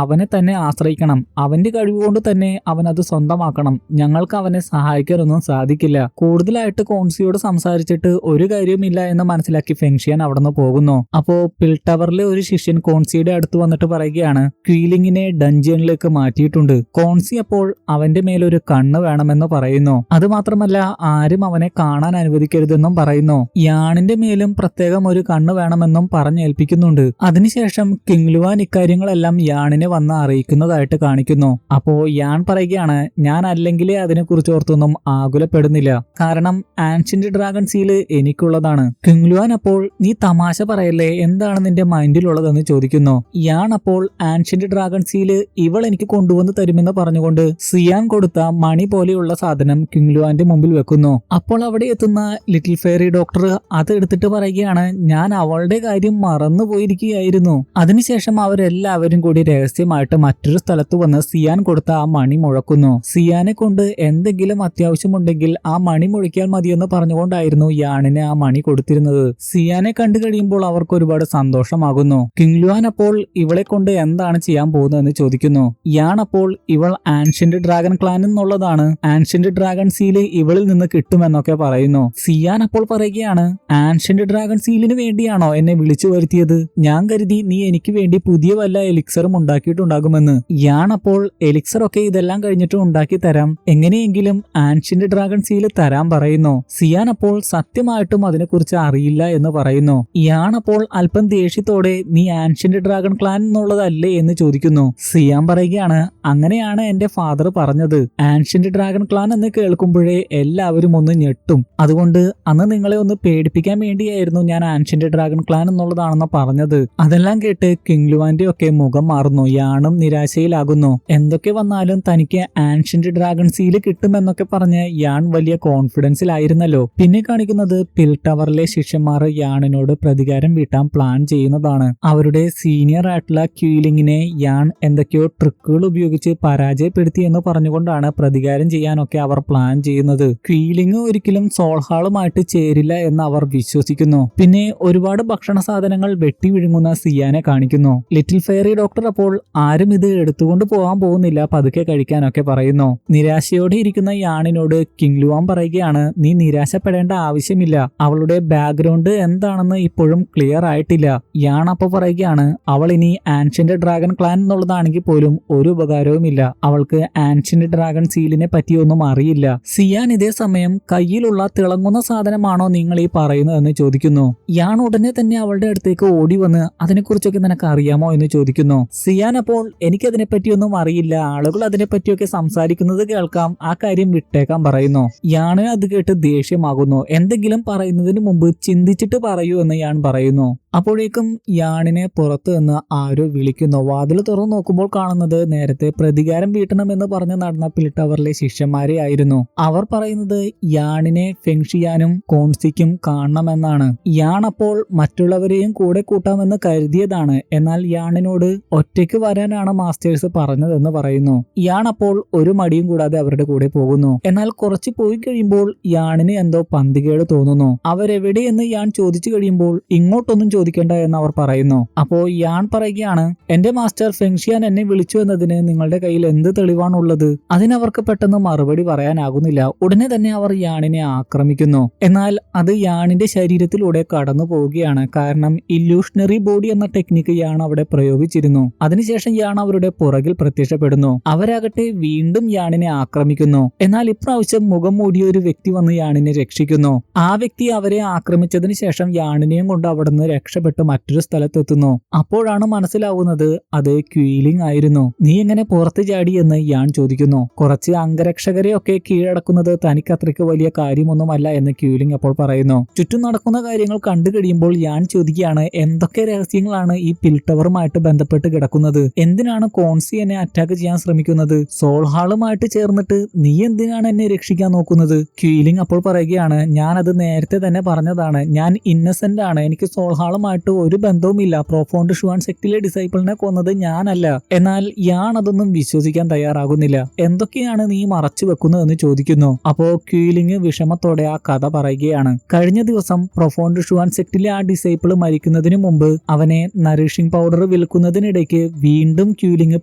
അവനെ തന്നെ ആശ്രയിക്കണം, അവന്റെ കഴിവുകൊണ്ട് തന്നെ അവൻ അത് സ്വന്തമാക്കണം, ഞങ്ങൾക്ക് അവനെ സഹായിക്കാനൊന്നും സാധിക്കില്ല. കൂടുതലായിട്ട് കോൺസിയോട് സംസാരിച്ചിട്ട് ഒരു കാര്യവുമില്ല എന്ന് മനസ്സിലാക്കി ഫെങ്ഷിയാൻ അവിടുന്ന് പോകുന്നു. അപ്പോ പിൽ ടവറിലെ ഒരു ശിഷ്യൻ കോൺസിയുടെ അടുത്ത് വന്നിട്ട് പറയുകയാണ് ക്യൂലിംഗിനെ ഡഞ്ചനിലേക്ക് മാറ്റിയിട്ടുണ്ട്. കോൺസി അപ്പോൾ അവന്റെ മേലൊരു കണ്ണ് വേണമെന്ന് പറയുന്നു. അതുമാത്രമല്ല ആരും അവനെ കാണാൻ അനുവദിക്കരുതെന്നും പറയുന്നു. യാണിന്റെ മേലും പ്രത്യേകം ഒരു കണ്ണ് വേണമെന്നും പറഞ്ഞേൽപ്പിക്കുന്നുണ്ട്. അതിനുശേഷം കിങ്ലുവാൻ ഇക്കാര്യങ്ങളെല്ലാം യാണിനെ വന്ന് അറിയിക്കുന്നതായിട്ട് കാണിക്കുന്നു. അപ്പോ യാൺ പറയുകയാണ് ഞാൻ അല്ലെങ്കിലേ അതിനെക്കുറിച്ച് ഓർത്തൊന്നും ആകുലപ്പെടുന്നില്ല, കാരണം ആൻഷ്യന്റ് ഡ്രാഗൺ സീല് എനിക്കുള്ളതാണ്. കിങ്ലുവാൻ അപ്പോൾ നീ തമാശ പറയല്ലേ, എന്താണ് നിന്റെ മൈൻഡിലുള്ളതെന്ന് ചോദിക്കുന്നു. യാൺ അപ്പോൾ ആൻഷ്യന്റ് ഡ്രാഗൺ സീല് ഇവൾ എനിക്ക് കൊണ്ടുവന്ന് തരുമെന്ന് പറഞ്ഞുകൊണ്ട് സിയാൻ കൊടുത്ത മണി പോലെയുള്ള സാധനം കിങ്ലുവാന്റെ മുമ്പിൽ വെക്കുന്നു. അപ്പോൾ അവിടെ എത്തുന്ന ലിറ്റിൽ ഫെയറി ഡോക്ടർ അത് എടുത്തിട്ട് പറയുകയാണ് ഞാൻ അവളുടെ കാര്യം മറന്നുപോയിരിക്കുകയായിരുന്നു. അതിനുശേഷം അവരെല്ലാവരും കൂടി രഹസ്യമായിട്ട് മറ്റൊരു സ്ഥലത്ത് വന്ന് സിയാൻ കൊടുത്ത ആ മണി മുഴക്കുന്നു. സിയാനെ കൊണ്ട് എന്തെങ്കിലും അത്യാവശ്യമുണ്ടെങ്കിൽ ആ മണി മുഴിക്കാൻ മതിയെന്ന് പറഞ്ഞുകൊണ്ടായിരുന്നു യാണിന് ആ മണി കൊടുത്തിരുന്നത്. സിയാനെ കണ്ടു കഴിയുമ്പോൾ അവർക്ക് ഒരുപാട് സന്തോഷമാകുന്നു. കിങ്ലുവാൻ അപ്പോൾ ഇവളെ കൊണ്ട് എന്താണ് ചെയ്യാൻ പോകുന്നതെന്ന് ചോദിക്കുന്നു. യാൺ അപ്പോൾ ഇവൾ ആൻഷ്യന്റ് ഡ്രാഗൺ ക്ലാൻ എന്നുള്ളതാണ്, ആൻഷ്യന്റ് ഡ്രാഗൺ സീല് ഇവളിൽ നിന്ന് കിട്ടുമെന്നൊക്കെ പറയുന്നു. സിയാൻ അപ്പോൾ പറയുകയാണ് ആൻഷ്യന്റ് ഡ്രാഗൺ സീലിന് വേണ്ടിയാണോ എന്നെ വിളിച്ചു വരുത്തിയത്? ഞാൻ കരുതി നീ എനിക്ക് വേണ്ടി പുതിയ വല്ല എലിക്സറും ഉണ്ടാക്കിയിട്ടുണ്ടാകുമെന്ന്. യാൺ അപ്പോൾ എലിക്സർ ഒക്കെ ഇതെല്ലാം കഴിഞ്ഞിട്ട് ഉണ്ടാക്കി തരാം, എങ്ങനെയെങ്കിലും ആൻഷ്യന്റ് ഡ്രാഗൺ സീല് തരാൻ പറയുന്നു. സിയാൻ അപ്പോൾ സത്യമായിട്ടും അതിനെക്കുറിച്ച് അറിയില്ല എന്ന് പറയുന്നു. യാൺ അപ്പോൾ അല്പം ദേഷ്യത്തോടെ നീ ആൻഷ്യന്റ് ഡ്രാഗൺ ക്ലാൻ എന്നുള്ളതല്ലേ എന്ന് ചോദിക്കുന്നു. സിയാൻ പറയുകയാണ് അങ്ങനെയാണ് എന്റെ ഫാദർ പറഞ്ഞത്. ആൻഷ്യന്റ് ഡ്രാഗൺ ക്ലാൻ എന്ന് കേൾക്കുമ്പോഴേ എല്ലാവരും ഒന്ന് ഞെട്ടും, അതുകൊണ്ട് അന്ന് നിങ്ങളെ ഒന്ന് പേടിപ്പിക്കാൻ വേണ്ടിയായിരുന്നു ഞാൻ ആൻഷ്യന്റ് ഡ്രാഗൺ ക്ലാൻ എന്നുള്ളതാണെന്ന് പറഞ്ഞത്. അതെല്ലാം കേട്ട് കിങ്ലുവാന്റെ ഒക്കെ മുഖം മാറുന്നു. യാണും നിരാശയിലാകുന്നു. എന്തൊക്കെ വന്നാലും തനിക്ക് ആൻഷ്യന്റ് ഡ്രാഗൺ സീല് കിട്ടുമെന്നൊക്കെ പറഞ്ഞ് കഴിഞ്ഞ് യാൺ വലിയ കോൺഫിഡൻസിലായിരുന്നല്ലോ. പിന്നെ കാണിക്കുന്നത് പിൽ ടവറിലെ ശിഷ്യന്മാർ യാണിനോട് പ്രതികാരം വീട്ടാൻ പ്ലാൻ ചെയ്യുന്നതാണ്. അവരുടെ സീനിയർ ആയിട്ടുള്ള ക്യൂലിങ്ങിനെ യാൺ എന്തൊക്കെയോ ട്രിക്കുകൾ ഉപയോഗിച്ച് പരാജയപ്പെടുത്തി എന്ന് പറഞ്ഞുകൊണ്ടാണ് പ്രതികാരം ചെയ്യാനൊക്കെ അവർ പ്ലാൻ ചെയ്യുന്നത്. ക്യൂലിങ് ഒരിക്കലും സോൾഹാളുമായിട്ട് ചേരില്ല എന്ന് അവർ വിശ്വസിക്കുന്നു. പിന്നെ ഒരുപാട് ഭക്ഷണ സാധനങ്ങൾ വെട്ടി വിഴുങ്ങുന്ന സിയാനെ കാണിക്കുന്നു. ലിറ്റിൽ ഫെയറി ഡോക്ടർ അപ്പോൾ ആരും ഇത് എടുത്തുകൊണ്ട് പോകാൻ പോകുന്നില്ല, പതുക്കെ കഴിക്കാനൊക്കെ പറയുന്നു. നിരാശയോടെ ഇരിക്കുന്ന യാണിനോട് കിങ് ലുവാൻ പറയുകയാണ്, നീ നിരാശപ്പെടേണ്ട ആവശ്യമില്ല, അവളുടെ ബാക്ക്ഗ്രൗണ്ട് എന്താണെന്ന് ഇപ്പോഴും ക്ലിയർ ആയിട്ടില്ല. യാൺ അപ്പൊ പറയുകയാണ്, അവൾ ഇനി ആൻഷ്യന്റ് ഡ്രാഗൺ ക്ലാൻ എന്നുള്ളതാണെങ്കിൽ പോലും ഒരു ഉപകാരവുമില്ല, അവൾക്ക് ആൻഷ്യന്റ് ഡ്രാഗൺ സീലിനെ പറ്റിയൊന്നും അറിയില്ല. സിയാൻ ഇതേ സമയം കയ്യിലുള്ള തിളങ്ങുന്ന സാധനമാണോ നിങ്ങൾ ഈ പറയുന്നതെന്ന് ചോദിക്കുന്നു. യാൺ ഉടനെ തന്നെ അവളുടെ അടുത്തേക്ക് ഓടി വന്ന് അതിനെക്കുറിച്ചൊക്കെ നിനക്ക് അറിയാമോ എന്ന് ചോദിക്കുന്നു. സിയാൻ അപ്പോൾ എനിക്കതിനെ പറ്റിയൊന്നും അറിയില്ല, ആളുകൾ അതിനെ പറ്റിയൊക്കെ സംസാരിക്കുന്നത് കേൾക്കാം, ആ കാര്യം വിട്ടേക്കാൻ പറയുന്നു. യാണ് അത് കേട്ട് ദേഷ്യമാകുന്നു. എന്തെങ്കിലും പറയുന്നതിന് മുമ്പ് ചിന്തിച്ചിട്ട് പറയൂ എന്ന് യാൺ പറയുന്നു. അപ്പോഴേക്കും യാണിനെ പുറത്തു നിന്ന് ആരോ വിളിക്കുന്നു. വാതിൽ തുറന്നു നോക്കുമ്പോൾ കാണുന്നത് നേരത്തെ പ്രതികാരം വീട്ടണമെന്ന് പറഞ്ഞ് നടന്ന പിൽ ടവറിലെ ശിഷ്യന്മാരെ ആയിരുന്നു. അവർ പറയുന്നത് യാണിനെ ഫെങ്ഷിയാനും കോൺസിക്കും കാണണമെന്നാണ്. യാൺ അപ്പോൾ മറ്റുള്ളവരെയും കൂടെ കൂട്ടാമെന്ന് കരുതിയതാണ്, എന്നാൽ യാണിനോട് ഒറ്റയ്ക്ക് വരാനാണ് മാസ്റ്റേഴ്സ് പറഞ്ഞതെന്ന് പറയുന്നു. യാൺ അപ്പോൾ ഒരു മടിയും കൂടാതെ അവരുടെ കൂടെ പോകുന്നു. എന്നാൽ കുറച്ച് പോയി കഴിയുമ്പോൾ യാണിന് എന്തോ പന്തികേട് തോന്നുന്നു. അവരെവിടെയെന്ന് യാൺ ചോദിച്ചു കഴിയുമ്പോൾ ഇങ്ങോട്ടൊന്നും ചോദിക്കേണ്ട എന്ന് അവർ പറയുന്നു. അപ്പോ യാൺ പറയുകയാണ്, എന്റെ മാസ്റ്റർ ഫെങ്ഷിയാൻ എന്നെ വിളിച്ചു എന്നതിന് നിങ്ങളുടെ കയ്യിൽ എന്ത് തെളിവാണുള്ളത്? അതിനവർക്ക് പെട്ടെന്ന് മറുപടി പറയാനാകുന്നില്ല. ഉടനെ തന്നെ അവർ യാണിനെ ആക്രമിക്കുന്നു. എന്നാൽ അത് യാണിന്റെ ശരീരത്തിലൂടെ കടന്നു പോവുകയാണ്. കാരണം ഇല്യൂഷണറി ബോഡി എന്ന ടെക്നിക്ക് യാൺ അവിടെ പ്രയോഗിച്ചിരുന്നു. അതിനുശേഷം യാൺ അവരുടെ പുറകിൽ പ്രത്യക്ഷപ്പെടുന്നു. അവരാകട്ടെ വീണ്ടും യാണിനെ ആക്രമിക്കുന്നു. എന്നാൽ ഇപ്രാവശ്യം മുഖം മൂടിയ ഒരു വ്യക്തി വന്ന് യാണിനെ രക്ഷിക്കുന്നു. ആ വ്യക്തി അവരെ ആക്രമിച്ചതിന് ശേഷം യാണിനെയും കൊണ്ട് അവിടുന്ന് രക്ഷപ്പെട്ട് മറ്റൊരു സ്ഥലത്തെത്തുന്നു. അപ്പോഴാണ് മനസ്സിലാവുന്നത് അത് ക്യൂലിംഗ് ആയിരുന്നു. നീ എങ്ങനെ പുറത്ത് ചാടി എന്ന് യാൺ ചോദിക്കുന്നു. കുറച്ച് അംഗരക്ഷകരെയൊക്കെ കീഴടക്കുന്നത് തനിക്ക് അത്രയ്ക്ക് വലിയ കാര്യമൊന്നുമല്ല എന്ന് ക്യൂലിംഗ് അപ്പോൾ പറയുന്നു. ചുറ്റും നടക്കുന്ന കാര്യങ്ങൾ കണ്ടു കഴിയുമ്പോൾ യാൺ ചോദിക്കുകയാണ്, എന്തൊക്കെ രഹസ്യങ്ങളാണ് ഈ പിൽ ടവറുമായിട്ട് ബന്ധപ്പെട്ട് കിടക്കുന്നത്? എന്തിനാണ് കോൺസി എന്നെ അറ്റാക്ക് ചെയ്യാൻ ശ്രമിക്കുന്നത്? സോൾഹാളുമായിട്ട് ചേർന്നിട്ട് നീ എന്തിനാണ് എന്നെ രക്ഷിക്കാൻ നോക്കുന്നത്? ക്യൂലിംഗ് അപ്പോൾ പറയുകയാണ്, ഞാനത് നേരത്തെ തന്നെ പറഞ്ഞതാണ്, ഞാൻ ഇന്നസെന്റ് ആണ്, എനിക്ക് സോൾഹാളുമായിട്ട് ഒരു ബന്ധവുമില്ല, പ്രൊഫോണ്ട് ഷുവാൻ സെക്റ്റിലെ ഡിസൈപ്പിളിനെ കൊന്നത് ഞാനല്ല. എന്നാൽ യാൺ അതൊന്നും വിശ്വസിക്കാൻ തയ്യാറാകുന്നില്ല. എന്തൊക്കെയാണ് നീ മറച്ചു വെക്കുന്നതെന്ന് ചോദിക്കുന്നു. അപ്പോ ക്യൂലിംഗ് വിഷമത്തോടെ ആ കഥ പറയുകയാണ്. കഴിഞ്ഞ ദിവസം പ്രൊഫോണ്ട് ഷുവാൻ സെക്റ്റിലെ ആ ഡിസൈപ്പിൾ മരിക്കുന്നതിന് മുമ്പ് അവനെ നറിഷിംഗ് പൗഡർ വിൽക്കുന്നതിനിടയ്ക്ക് വീണ്ടും ക്യൂലിംഗ്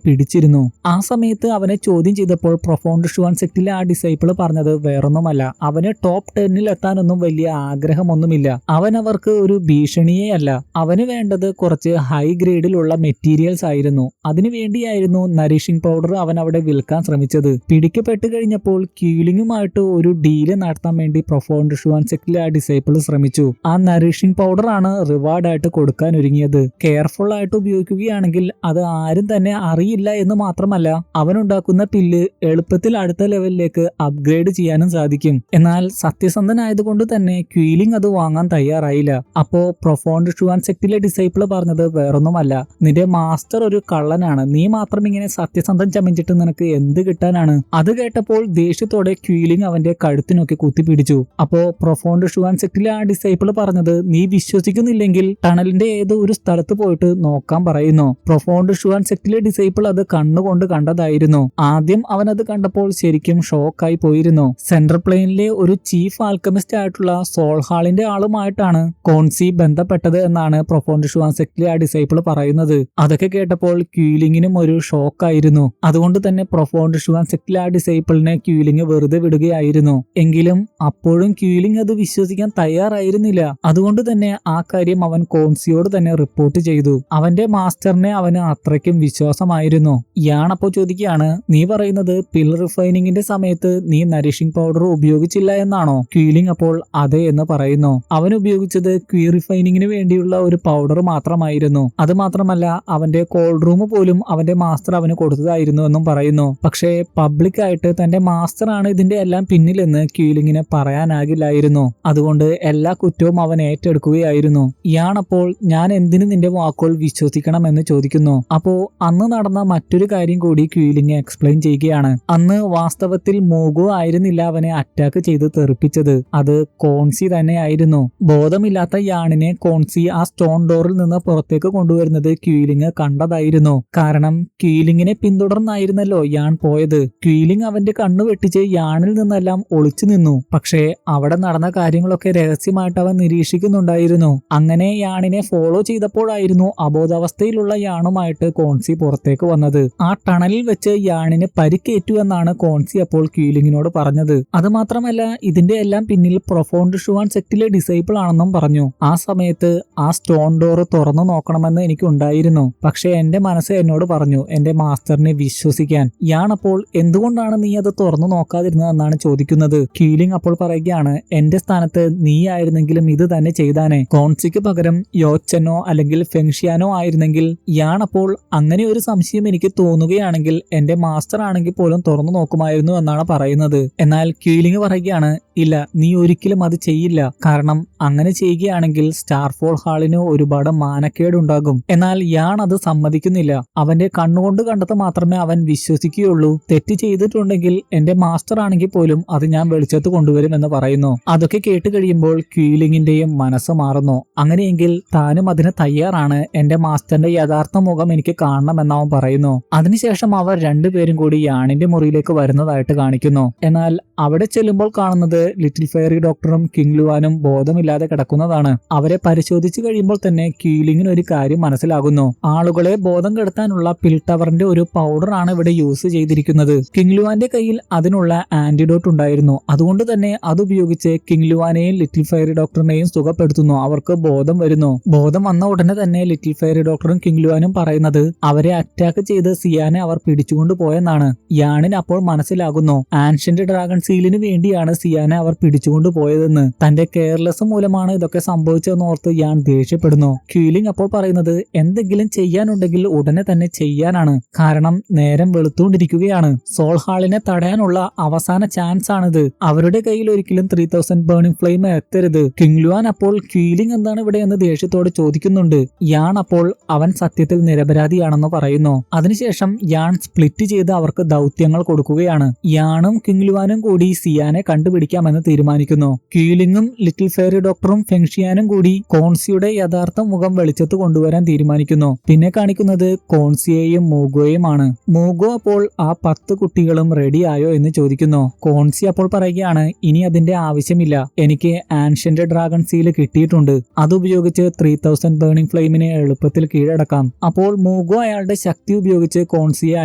പിടിച്ചിരുന്നു. ആ സമയത്ത് അവനെ ചോദ്യം ചെയ്തപ്പോൾ പ്രൊഫോണ്ട് ഷുവാൻ സെക്റ്റിലെ ആ ഡിസൈപ്പിൾ പറഞ്ഞത് വേറൊന്നുമല്ല, അവന് ടോപ്പ് 10-ൽ എത്താനൊന്നും വലിയ ആഗ്രഹമൊന്നുമില്ല, അവൻ അവർക്ക് ഒരു ഭീഷണിയേ അല്ല, അവന് വേണ്ടത് കുറച്ച് ഹൈ ഗ്രേഡിലുള്ള മെറ്റീരിയൽസ് ആയിരുന്നു. അതിനുവേണ്ടിയായിരുന്നു നറിഷിംഗ് പൗഡർ അവൻ അവിടെ വിൽക്കാൻ ശ്രമിച്ചത്. പിടിക്കപ്പെട്ട് കഴിഞ്ഞപ്പോൾ ക്യൂലിംഗുമായിട്ട് ഒരു ഡീല് നടത്താൻ വേണ്ടി പ്രൊഫോണ്ട് ഷുവാൻ സെക്റ്റിലെ ആ ഡിസൈപ്പിൾ ശ്രമിച്ചു. ആ നറിഷിംഗ് പൗഡർ ആണ് റിവാർഡായിട്ട് കൊടുക്കാൻ ഒരുങ്ങിയത്. കെയർഫുൾ ആയിട്ട് ഉപയോഗിക്കുകയാണെങ്കിൽ അത് ആരും തന്നെ അറിയില്ല എന്ന് മാത്രമല്ല, അവനുണ്ടാക്കുന്ന പില്ല് എളുപ്പത്തിൽ അടുത്ത ലെവലിലേക്ക് അപ്ഗ്രേഡ് ചെയ്യാനും സാധിക്കും. എന്നാൽ സത്യസന്ധനായതുകൊണ്ട് തന്നെ ക്യൂലിംഗ് അത് വാങ്ങാൻ തയ്യാറായില്ല. അപ്പോ പ്രൊഫോണ്ട് ഷുവാൻ സെക്റ്റിലെ ഡിസൈപ്പിൾ പറഞ്ഞത് വേറൊന്നുമല്ല, നിന്റെ മാസ്റ്റർ ഒരു കള്ളനാണ്, നീ മാത്രം ഇങ്ങനെ സത്യസന്ധം ചമഞ്ഞിട്ട് നിനക്ക് എന്ത് കിട്ടാനാണ്? അത് കേട്ടപ്പോൾ ദേഷ്യത്തോടെ ക്യൂലിംഗ് അവന്റെ കഴുത്തിനൊക്കെ കുത്തിപ്പിടിച്ചു. അപ്പോ പ്രൊഫോണ്ട് ഷുവാൻ സെക്റ്റിലെ ആ ഡിസൈപ്പിൾ പറഞ്ഞത്, നീ വിശ്വസിക്കുന്നില്ലെങ്കിൽ ടണലിന്റെ ഏതോ ഒരു സ്ഥലത്ത് പോയിട്ട് നോക്കാൻ പറയുന്നു. പ്രൊഫോണ്ട് ഷുവാൻ സെക്റ്റിലെ ഡിസൈപ്പിൾ അത് കണ്ണുകൊണ്ട് കണ്ടതായിരുന്നു. ആദ്യം അവനത് കണ്ടപ്പോൾ ശരിക്കും ഷോക്കായി പോയിരുന്നു. സെൻട്രൽ പ്ലെയിനിലെ ഒരു ചീഫ് ആൽക്കമിസ്റ്റ് ആയിട്ടുള്ള സോൾഹാളിന്റെ ആളുമായിട്ടാണ് കോൺസി ബന്ധപ്പെട്ടത് എന്നാണ് പ്രൊഫോണ്ട് ഷുവാൻ സെക്റ്റിലെ ആ ഡിസൈപ്പിൾ പറയുന്നത്. അതൊക്കെ കേട്ടപ്പോൾ ക്യൂലിംഗിനും ഒരു ഷോക്കായിരുന്നു. അതുകൊണ്ട് തന്നെ പ്രൊഫോണ്ട് ഷുവാൻ സെക്റ്റിലെ ആ ഡിസൈപ്പിളിനെ ക്യൂലിംഗ് വെറുതെ വിടുകയായിരുന്നു. എങ്കിലും അപ്പോഴും ക്യൂലിംഗ് അത് വിശ്വസിക്കാൻ തയ്യാറായിരുന്നില്ല. അതുകൊണ്ട് തന്നെ ആ കാര്യം അവൻ കോൺസിയോട് തന്നെ റിപ്പോർട്ട് ചെയ്തു. അവന്റെ മാസ്റ്ററിനെ അവന് അത്രയ്ക്കും വിശ്വാസമായിരുന്നു. യാണപ്പോ ചോദിക്കുകയാണ്, നീ പറയുന്നത് പിൽ റിഫൈനിങ്ങിന്റെ സമയത്ത് നീ നറിഷിംഗ് പൗഡർ ഉപയോഗിച്ചില്ല എന്നാണോ? ക്യൂലിംഗ് അപ്പോൾ അതെ എന്ന് പറയുന്നു. അവൻ ഉപയോഗിച്ചത് ക്വീ റിഫൈനിങ്ങിന് വേണ്ടി വേണ്ടിയുള്ള ഒരു പൗഡർ മാത്രമായിരുന്നു. അത് മാത്രമല്ല അവന്റെ കോൾഡ് റൂം പോലും അവന്റെ മാസ്റ്റർ അവന് കൊടുത്തതായിരുന്നു എന്നും പറയുന്നു. പക്ഷേ പബ്ലിക്കായിട്ട് തന്റെ മാസ്റ്റർ ആണ് ഇതിന്റെ എല്ലാം പിന്നിലെന്ന് ക്യൂലിങ്ങിന് പറയാനാകില്ലായിരുന്നു. അതുകൊണ്ട് എല്ലാ കുറ്റവും അവൻ ഏറ്റെടുക്കുകയായിരുന്നു. ഇയാണപ്പോൾ ഞാൻ എന്തിനു നിന്റെ വാക്കുകൾ വിശ്വസിക്കണം എന്ന് ചോദിക്കുന്നു. അപ്പോ അന്ന് നടന്ന മറ്റൊരു കാര്യം കൂടി ക്യൂലിങ് എക്സ്പ്ലെയിൻ ചെയ്യുകയാണ്. അന്ന് വാസ്തവത്തിൽ മൂഗോ ആയിരുന്നില്ല അവനെ അറ്റാക്ക് ചെയ്ത് തെറിപ്പിച്ചത്, അത് കോൺസി തന്നെയായിരുന്നു. ബോധമില്ലാത്ത യാണിനെ കോൺസി ആ സ്റ്റോൺ ഡോറിൽ നിന്ന് പുറത്തേക്ക് കൊണ്ടുവരുന്നത് ക്യൂലിങ് കണ്ടതായിരുന്നു. കാരണം ക്യൂലിങ്ങിനെ പിന്തുടർന്നായിരുന്നല്ലോ യാൺ പോയത്. ക്യൂലിങ് അവന്റെ കണ്ണു വെട്ടിച്ച് യാണിൽ നിന്നെല്ലാം ഒളിച്ചു നിന്നു. പക്ഷേ അവിടെ നടന്ന കാര്യങ്ങളൊക്കെ രഹസ്യമായിട്ട് അവൻ നിരീക്ഷിക്കുന്നുണ്ടായിരുന്നു. അങ്ങനെ യാണിനെ ഫോളോ ചെയ്തപ്പോഴായിരുന്നു അബോധാവസ്ഥയിലുള്ള യാണുമായിട്ട് കോൺസി പുറത്തേക്ക് വന്നത്. ആ ടണലിൽ വെച്ച് യാണിന് പരിക്കേറ്റു എന്നാണ് കോൺസി അപ്പോൾ ക്യൂലിങ്ങിനോട് പറഞ്ഞത്. അത് മാത്രമല്ല ഇതിന്റെ എല്ലാം പിന്നിൽ പ്രൊഫൗണ്ട് ഷുവാൻ സെക്റ്റിലെ ഡിസൈപ്പിൾ ആണെന്നും പറഞ്ഞു. ആ സമയത്ത് ആ സ്റ്റോൺ ഡോർ തുറന്നു നോക്കണമെന്ന് എനിക്കുണ്ടായിരുന്നു. പക്ഷെ എന്റെ മനസ്സ് എന്നോട് പറഞ്ഞു എന്റെ മാസ്റ്ററിനെ വിശ്വസിക്കാൻ. യാൺ അപ്പോൾ എന്തുകൊണ്ടാണ് നീ അത് തുറന്നു നോക്കാതിരുന്നതെന്നാണ് ചോദിക്കുന്നത്. ക്യൂലിങ് അപ്പോൾ പറയുകയാണ് എന്റെ സ്ഥാനത്ത് നീ ആയിരുന്നെങ്കിലും ഇത് തന്നെ ചെയ്താനേ. കോൺസിക്ക് പകരം യോച്ചനോ അല്ലെങ്കിൽ ഫെങ്ഷിയാനോ ആയിരുന്നെങ്കിൽ യാൺ അപ്പോൾ അങ്ങനെ ഒരു സംശയം എനിക്ക് തോന്നുകയാണെങ്കിൽ എന്റെ മാസ്റ്റർ ആണെങ്കിൽ പോലും തുറന്നു നോക്കുമായിരുന്നു എന്നാണ് പറയുന്നത്. എന്നാൽ ക്യൂലിങ് പറയുകയാണ് ഇല്ല, നീ ഒരിക്കലും അത് ചെയ്യില്ല. കാരണം അങ്ങനെ ചെയ്യുകയാണെങ്കിൽ സ്റ്റാർഫോൾ ഹാളിന് ഒരുപാട് മാനക്കേടുണ്ടാകും. എന്നാൽ യാൺ അത് സമ്മതിക്കുന്നില്ല. അവന്റെ കണ്ണുകൊണ്ട് കണ്ടത് മാത്രമേ അവൻ വിശ്വസിക്കുകയുള്ളൂ. തെറ്റ് ചെയ്തിട്ടുണ്ടെങ്കിൽ എന്റെ മാസ്റ്റർ ആണെങ്കിൽ പോലും അത് ഞാൻ വെളിച്ചത്ത് കൊണ്ടുവരും എന്ന് പറയുന്നു. അതൊക്കെ കേട്ട് കഴിയുമ്പോൾ ക്യൂലിങ്ങിന്റെയും മനസ്സ് മാറുന്നു. അങ്ങനെയെങ്കിൽ താനും അതിന് തയ്യാറാണ്. എന്റെ മാസ്റ്ററിന്റെ യഥാർത്ഥ മുഖം എനിക്ക് കാണണമെന്നവൻ പറയുന്നു. അതിനുശേഷം അവർ രണ്ടുപേരും കൂടി യാണിന്റെ മുറിയിലേക്ക് വരുന്നതായിട്ട് കാണിക്കുന്നു. എന്നാൽ അവിടെ ചെല്ലുമ്പോൾ കാണുന്നത് ലിറ്റിൽ ഫെയറി ഡോക്ടറും കിങ് ലുവാനും ബോധമില്ലാതെ കിടക്കുന്നതാണ്. അവരെ പരിശോധിച്ചു കഴിയുമ്പോൾ തന്നെ ക്യൂലിങ്ങിന് ഒരു കാര്യം മനസ്സിലാകുന്നു. ആളുകളെ ബോധം കെടുത്താനുള്ള പിൽ ടവറിന്റെ ഒരു പൗഡർ ആണ് ഇവിടെ യൂസ് ചെയ്തിരിക്കുന്നത്. കിങ് ലുവാന്റെ കയ്യിൽ അതിനുള്ള ആന്റിഡോട്ട് ഉണ്ടായിരുന്നു. അതുകൊണ്ട് തന്നെ അതുപയോഗിച്ച് കിങ് ലുവാനെയും ലിറ്റിൽ ഫെയറി ഡോക്ടറിനെയും സുഖപ്പെടുത്തുന്നു. അവർക്ക് ബോധം വരുന്നു. ബോധം വന്ന ഉടനെ തന്നെ ലിറ്റിൽ ഫെയറി ഡോക്ടറും കിങ് ലുവാനും പറയുന്നത് അവരെ അറ്റാക്ക് ചെയ്ത് സിയാനെ അവർ പിടിച്ചുകൊണ്ടു പോയെന്നാണ്. യാണിന് അപ്പോൾ മനസ്സിലാകുന്നു ആൻഷ്യന്റ് ഡ്രാഗൺ സീലിന് വേണ്ടിയാണ് സിയാനെ അവർ പിടിച്ചുകൊണ്ടു പോയതെന്ന്. തന്റെ കെയർലെസ് മൂലമാണ് ഇതൊക്കെ സംഭവിച്ചതെന്ന് ഓർത്ത് യാൺ ദേഷ്യപ്പെടുന്നു. ക്യൂലിങ് അപ്പോൾ പറയുന്നത് എന്തെങ്കിലും ചെയ്യാനുണ്ടെങ്കിൽ ഉടനെ തന്നെ ചെയ്യാനാണ്. കാരണം നേരം വെളുത്തുകൊണ്ടിരിക്കുകയാണ്. സോൾ ഹാളിനെ തടയാനുള്ള അവസാന ചാൻസ് ആണിത്. അവരുടെ കയ്യിൽ ഒരിക്കലും 3000 ബേണിംഗ് ഫ്ലെയിം എത്തരുത്. കിങ് ലുവാൻ അപ്പോൾ ക്യൂലിങ് എന്താണ് ഇവിടെ എന്ന് ദേഷ്യത്തോട് ചോദിക്കുന്നുണ്ട്. യാൺ അപ്പോൾ അവൻ സത്യത്തിൽ നിരപരാധിയാണെന്ന് പറയുന്നു. അതിനുശേഷം യാൺ സ്പ്ലിറ്റ് ചെയ്ത് അവർക്ക് ദൗത്യങ്ങൾ കൊടുക്കുകയാണ്. യാണും കിങ് ലുവാനും കൂടി സിയാനെ കണ്ടുപിടിക്കാമെന്ന് തീരുമാനിക്കുന്നു. ക്യൂലിങ്ങും ലിറ്റിൽ ഫെയറി ഡോക്ടറും ഫെങ്ഷിയാനും കൂടി കോൺസിയുടെ യഥാർത്ഥ മുഖം വെളിച്ചത്ത് കൊണ്ടുവരാൻ തീരുമാനിക്കുന്നു. പിന്നെ കാണിക്കുന്നത് കോൺസിയെയും മൂഗോയുമാണ്. മൂഗോ അപ്പോൾ ആ 10 കുട്ടികളും റെഡി ആയോ എന്ന് ചോദിക്കുന്നു. കോൺസി അപ്പോൾ പറയുകയാണ് ഇനി അതിന്റെ ആവശ്യമില്ല, എനിക്ക് ആൻഷ്യന്റ് ഡ്രാഗൺ സീല് കിട്ടിയിട്ടുണ്ട്. അതുപയോഗിച്ച് 3000 ബേണിംഗ് ഫ്ലെയിമിനെ എളുപ്പത്തിൽ കീഴടക്കാം. അപ്പോൾ മൂഗോ അയാളുടെ ശക്തി ഉപയോഗിച്ച് കോൺസിയെ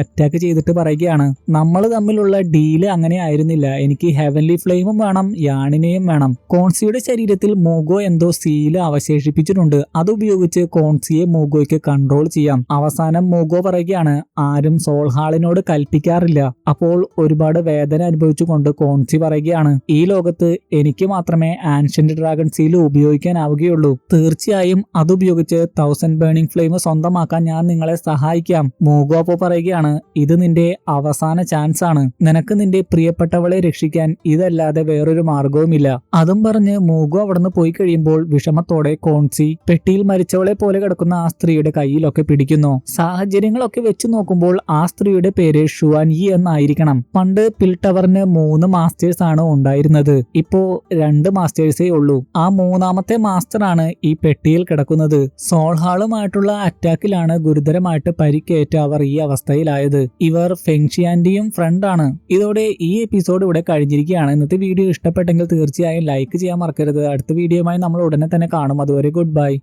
അറ്റാക്ക് ചെയ്തിട്ട് പറയുകയാണ് നമ്മൾ തമ്മിലുള്ള ഡീല് അങ്ങനെ ആയിരുന്നില്ല, എനിക്ക് ഹെവൻലി ഫ്ലെയിമും വേണം യാണിനെയും വേണം. കോൺസിയുടെ ശരീരത്തിൽ മൂഗോ എന്തോ സീല് അവശേഷിപ്പിച്ചിട്ടുണ്ട്. അതുപയോഗിച്ച് കോൺസിയെ മൂഗോയ്ക്ക് കൺട്രോൾ ചെയ്യാം. അവസാനം മൂഗോ പറയുകയാണ് ആരും സോൾ ഹാളിനോട് കൽപ്പിക്കാറില്ല. അപ്പോൾ ഒരുപാട് വേദന അനുഭവിച്ചുകൊണ്ട് കോൺസി പറയുകയാണ് ഈ ലോകത്ത് എനിക്ക് മാത്രമേ ആൻഷ്യന്റ് ഡ്രാഗൺ സീല് ഉപയോഗിക്കാനാവുകയുള്ളൂ. തീർച്ചയായും അതുപയോഗിച്ച് 1000 ബേണിംഗ് ഫ്ലെയിം സ്വന്തമാക്കാൻ ഞാൻ നിങ്ങളെ സഹായിക്കാം. മൂഗോ അപ്പോൾ പറയുകയാണ് ഇത് നിന്റെ അവസാന ചാൻസ് ആണ്. നിനക്ക് നിന്റെ പ്രിയപ്പെട്ടവളെ രക്ഷിക്കാൻ ഇതല്ലാതെ വേറൊരു മാർഗവുമില്ല. അതും പറഞ്ഞ് മൂഗോ അവിടുന്ന് പോയി കഴിയുമ്പോൾ വിഷമത്തോടെ കോൺസി പെട്ടിയിൽ മരിച്ചവളെ പോലെ കിടക്കുന്ന ആ സ്ത്രീയുടെ കയ്യിലൊക്കെ പിടിക്കുന്നു. സാഹചര്യങ്ങളൊക്കെ വെച്ച് നോക്കുമ്പോൾ ആ സ്ത്രീയുടെ പേര് ഷുവാൻ യി എന്നായിരിക്കണം. പണ്ട് പിൽ ടവറിന് 3 മാസ്റ്റേഴ്സ് ആണ് ഉണ്ടായിരുന്നത്. ഇപ്പോ 2 മാസ്റ്റേഴ്സേ ഉള്ളൂ. ആ 3ാമത്തെ മാസ്റ്റർ ആണ് ഈ പെട്ടിയിൽ കിടക്കുന്നത്. സോൾ ഹാളുമായിട്ടുള്ള അറ്റാക്കിലാണ് ഗുരുതരമായിട്ട് പരിക്കേറ്റ് അവർ ഈ അവസ്ഥയിലായത്. ഇവർ ഫെങ്ഷിയാന്റെയും ഫ്രണ്ടാണ്. ഇതോടെ ഈ എപ്പിസോഡ് ഇവിടെ കഴിഞ്ഞിരിക്കുകയാണ്. ഇന്നത്തെ വീഡിയോ ഇഷ്ടപ്പെട്ടെങ്കിൽ തീർച്ചയായും ലൈക്ക് ചെയ്യാൻ മറക്കരുത്. അടുത്ത വീഡിയോയുമായി നമ്മൾ ഉടനെ തന്നെ കാണും. അതുവരെ ഗുഡ് ബൈ.